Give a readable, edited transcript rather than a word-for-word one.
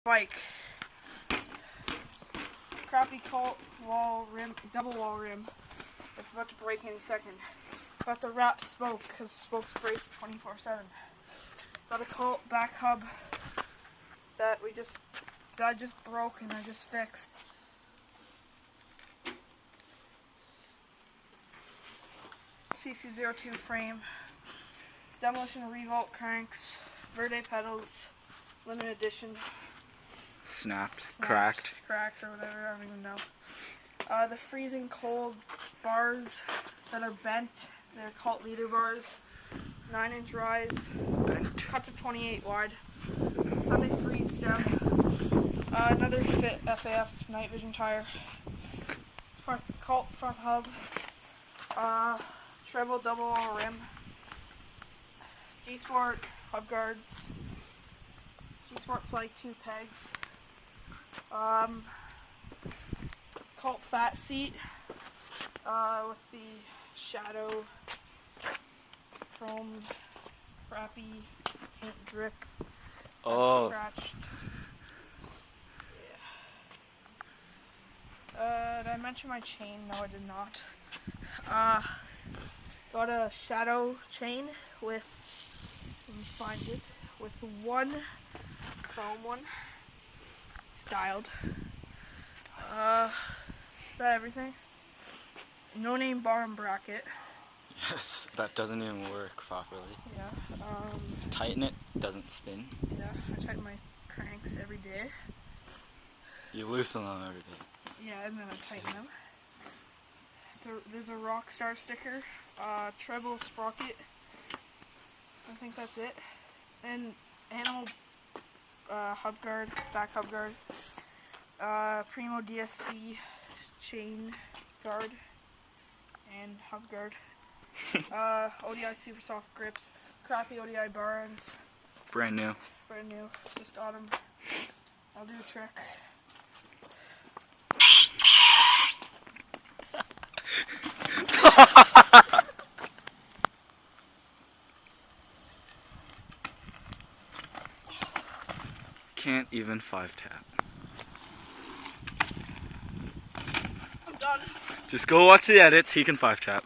Bike. Crappy Cult wall rim, double wall rim. It's about to break any second. Got the wrap spoke because spokes break 24/7. Got a Cult back hub that just broke and I just fixed. CC02 frame. Demolition revolt cranks. Verde pedals. Limited edition. Snapped, cracked or whatever, I don't even know. The freezing cold bars that are bent, they're Cult leader bars, 9-inch rise, cut to 28 wide, Sunday freeze stem, another fit FAF night vision tire, Cult front hub, treble double wall rim, G-Sport hubguards, G-Sport flight 2 pegs, Cult fat seat with the shadow chrome crappy paint drip. Oh. Scratched. Yeah. Did I mention my chain? No, I did not. Got a shadow chain with, let me find it, with one chrome one. Styled. Is that everything? No name bar and bracket. Yes, that doesn't even work properly. Yeah. Tighten it, doesn't spin. Yeah, I tighten my cranks every day. You loosen them every day. Yeah, and then I tighten them. There's a Rockstar sticker, treble sprocket. I think that's it. And Animal Hubguard, back hubguard. Primo DSC chain guard and hubguard. ODI super soft grips. Crappy ODI Barends. Brand new. Brand new. Just got them. I'll do a trick. Can't even 5-tap. I'm done. Just go watch the edits, he can 5-tap.